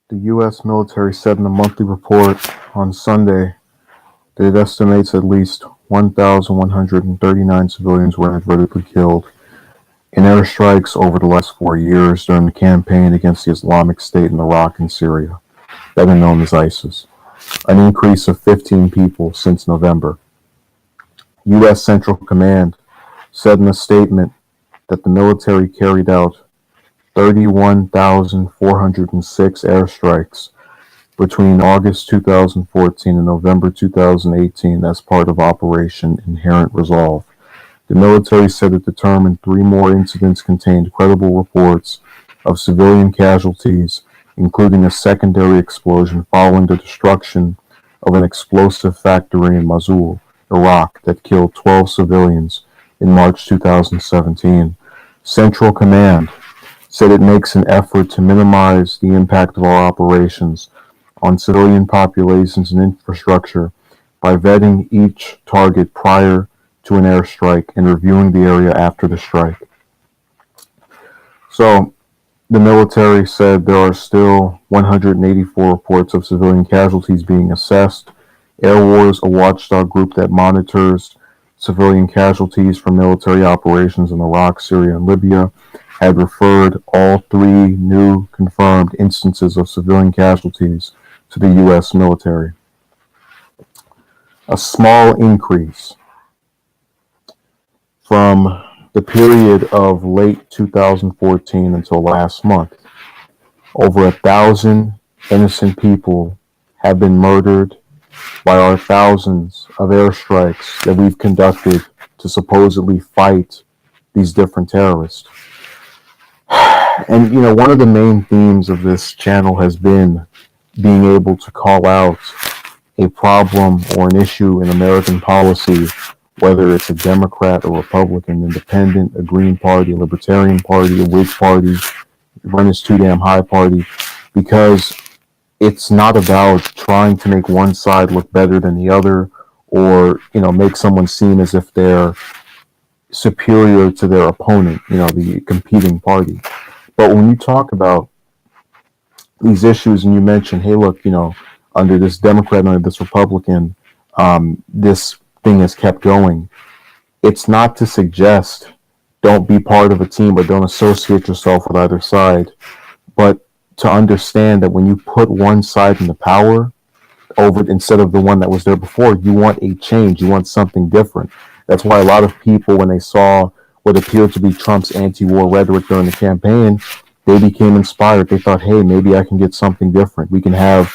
The U.S. military said in a monthly report on Sunday that it estimates at least 1,139 civilians were inadvertently killed in airstrikes over the last 4 years during the campaign against the Islamic State in Iraq and Syria, better known as ISIS, an increase of 15 people since November. U.S. Central Command said in a statement that the military carried out 31,406 airstrikes between August 2014 and November 2018 as part of Operation Inherent Resolve. The military said it determined 3 more incidents contained credible reports of civilian casualties, including a secondary explosion following the destruction of an explosive factory in Mosul, Iraq, that killed 12 civilians in March 2017. Central Command said it makes an effort to minimize the impact of our operations on civilian populations and infrastructure by vetting each target prior to an airstrike and reviewing the area after the strike. So, the military said there are still 184 reports of civilian casualties being assessed. Air Wars, a watchdog group that monitors civilian casualties from military operations in Iraq, Syria, and Libya, had referred all 3 new confirmed instances of civilian casualties to the U.S. military. A small increase from the period of late 2014 until last month. Over 1,000 innocent people have been murdered by our thousands of airstrikes that we've conducted to supposedly fight these different terrorists. And, one of the main themes of this channel has been being able to call out a problem or an issue in American policy, whether it's a Democrat, a Republican, independent, a Green Party, a Libertarian Party, a Whig Party, run is too damn high party, because it's not about trying to make one side look better than the other or, make someone seem as if they're superior to their opponent, the competing party. But when you talk about these issues and you mention, hey, look, under this Democrat, under this Republican, this thing has kept going. It's not to suggest don't be part of a team or don't associate yourself with either side, but to understand that when you put one side in the power over instead of the one that was there before, you want a change, you want something different. That's why a lot of people, when they saw what appeared to be Trump's anti-war rhetoric during the campaign, they became inspired. They thought, hey, maybe I can get something different. We can have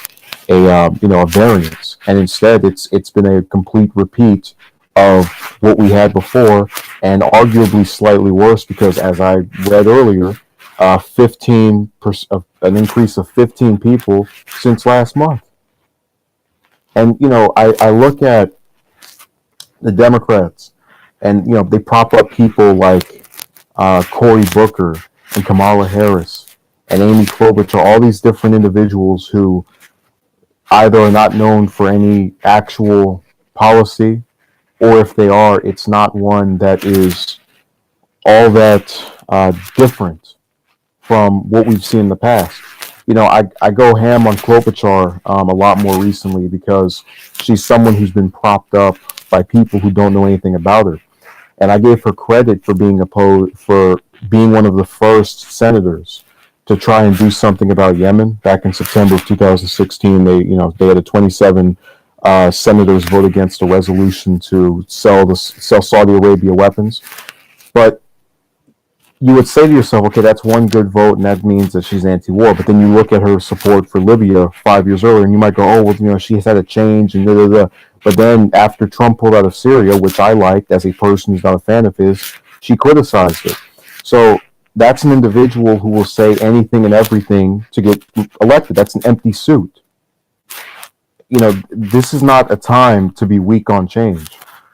a variance. And instead, it's been a complete repeat of what we had before, and arguably slightly worse, because as I read earlier, 15% an increase of 15 people since last month. And I look at the Democrats, and they prop up people like Cory Booker and Kamala Harris and Amy Klobuchar, all these different individuals who either are not known for any actual policy, or if they are, it's not one that is all that different from what we've seen in the past. I go ham on Klobuchar a lot more recently because she's someone who's been propped up by people who don't know anything about her. And I gave her credit for being one of the first senators to try and do something about Yemen. Back in September of 2016, they had 27 senators vote against a resolution to sell Saudi Arabia weapons. But you would say to yourself, okay, that's one good vote, and that means that she's anti-war. But then you look at her support for Libya 5 years earlier, and you might go, oh, well, she's had a change, and da-da-da. But then after Trump pulled out of Syria, which I liked as a person who's not a fan of his, she criticized it. So that's an individual who will say anything and everything to get elected. That's an empty suit. This is not a time to be weak on change.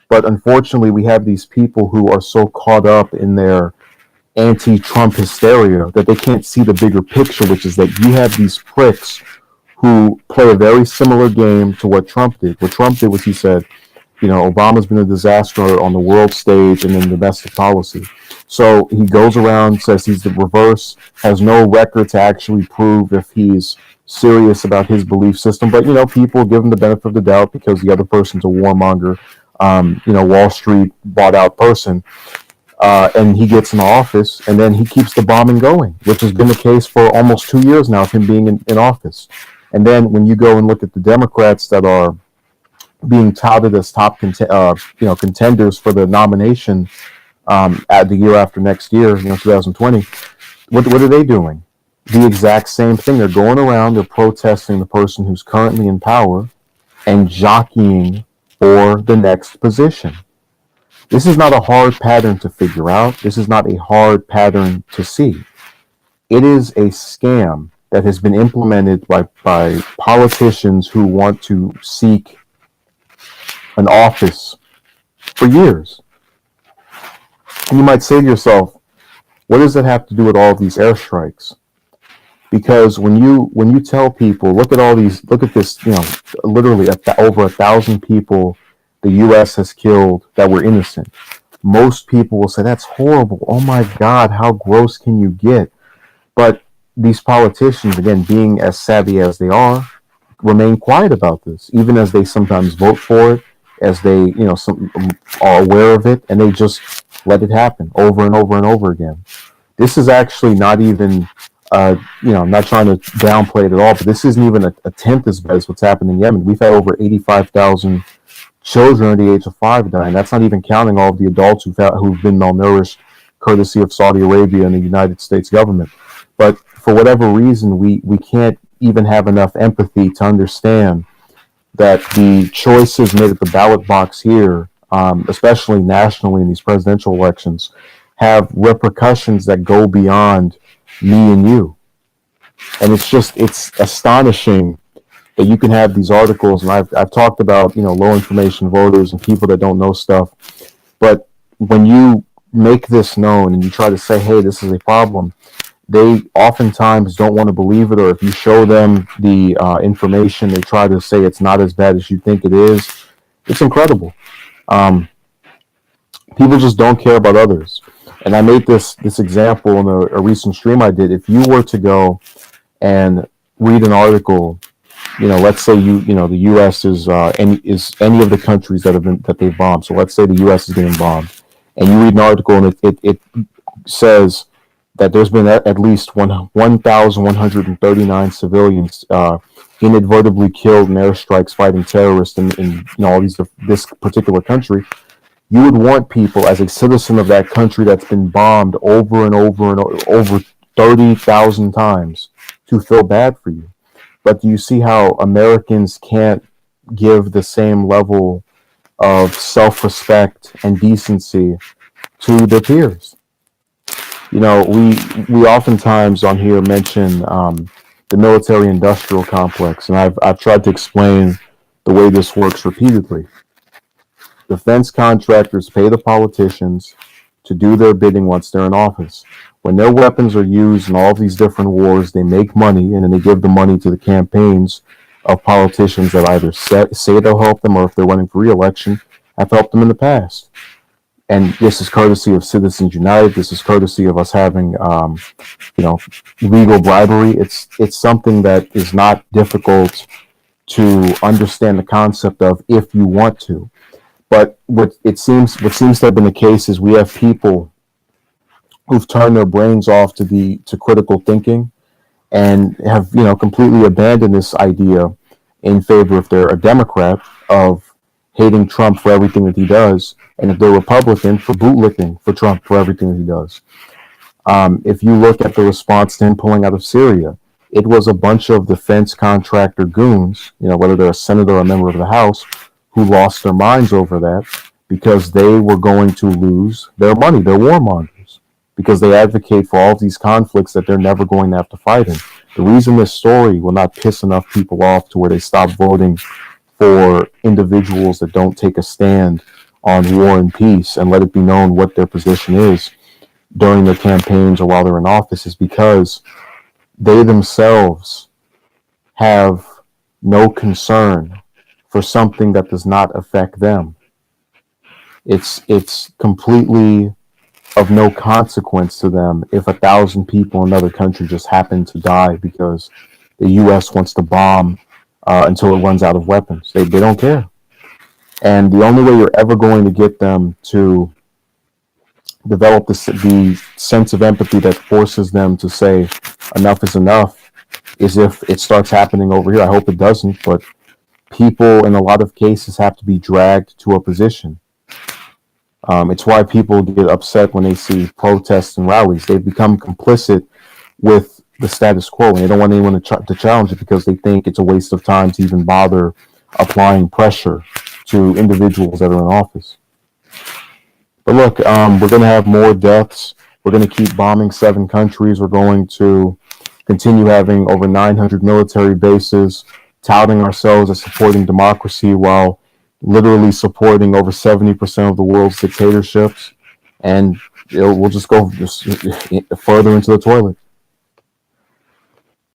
But unfortunately, we have these people who are so caught up in their anti-Trump hysteria that they can't see the bigger picture, which is that you have these pricks who play a very similar game to what Trump did. What Trump did was he said, Obama's been a disaster on the world stage and in domestic policy. So he goes around, says he's the reverse, has no record to actually prove if he's serious about his belief system. But, people give him the benefit of the doubt because the other person's a warmonger, Wall Street bought out person. And he gets in office, and then he keeps the bombing going, which has been the case for almost 2 years now of him being in office. And then when you go and look at the Democrats that are being touted as top contenders for the nomination at the year after next year, 2020, what are they doing? The exact same thing. They're going around, they're protesting the person who's currently in power and jockeying for the next position. This is not a hard pattern to figure out. This is not a hard pattern to see. It is a scam that has been implemented by politicians who want to seek an office for years. And you might say to yourself, what does that have to do with all these airstrikes? Because when you tell people, look at this, literally over 1,000 people the U.S. has killed that were innocent. Most people will say, that's horrible. Oh my God, how gross can you get? But these politicians, again, being as savvy as they are, remain quiet about this, even as they sometimes vote for it, as they, are aware of it, and they just let it happen over and over and over again. This is actually not even, I'm not trying to downplay it at all, but this isn't even a tenth as bad as what's happened in Yemen. We've had over 85,000 children under the age of 5 dying. That's not even counting all of the adults who've been malnourished, courtesy of Saudi Arabia and the United States government. But for whatever reason, we can't even have enough empathy to understand that the choices made at the ballot box here, especially nationally in these presidential elections, have repercussions that go beyond me and you. And it's astonishing that you can have these articles, and I've talked about, low information voters and people that don't know stuff. But when you make this known and you try to say, hey, this is a problem, they oftentimes don't want to believe it, or if you show them the information, they try to say it's not as bad as you think it is. It's incredible. People just don't care about others. And I made this example in a recent stream I did. If you were to go and read an article, let's say the U.S. is any of the countries that they've bombed. So let's say the U.S. is getting bombed, and you read an article and it says that there's been at least 1,139 civilians inadvertently killed in airstrikes fighting terrorists in all this particular country. You would want people, as a citizen of that country that's been bombed over and over and over 30,000 times, to feel bad for you. But do you see how Americans can't give the same level of self-respect and decency to their peers? We oftentimes on here mention the military-industrial complex, and I've tried to explain the way this works repeatedly. Defense contractors pay the politicians to do their bidding once they're in office. When their weapons are used in all these different wars, they make money, and then they give the money to the campaigns of politicians that either say they'll help them, or if they're running for re-election, have helped them in the past. And this is courtesy of Citizens United. This is courtesy of us having, legal bribery. It's something that is not difficult to understand the concept of if you want to. But what seems to have been the case is we have people who've turned their brains off to critical thinking, and have completely abandoned this idea in favor, if they're a Democrat, of hating Trump for everything that he does, and if they're Republican, for bootlicking for Trump for everything that he does. If you look at the response to him pulling out of Syria, it was a bunch of defense contractor goons, whether they're a senator or a member of the House, who lost their minds over that because they were going to lose their money. They're warmongers because they advocate for all of these conflicts that they're never going to have to fight in. The reason this story will not piss enough people off to where they stop voting for individuals that don't take a stand on war and peace and let it be known what their position is during their campaigns or while they're in office is because they themselves have no concern for something that does not affect them. It's completely of no consequence to them if 1,000 people in another country just happen to die because the U.S. wants to bomb until it runs out of weapons. They don't care. And the only way you're ever going to get them to develop the sense of empathy that forces them to say enough is enough is if it starts happening over here. I hope it doesn't, but people in a lot of cases have to be dragged to a position. It's why people get upset when they see protests and rallies. They become complicit with the status quo, and they don't want anyone to challenge it because they think it's a waste of time to even bother applying pressure to individuals that are in office. But look, we're going to have more deaths. We're going to keep bombing 7 countries. We're going to continue having over 900 military bases, touting ourselves as supporting democracy while literally supporting over 70% of the world's dictatorships. And we'll just go further into the toilet.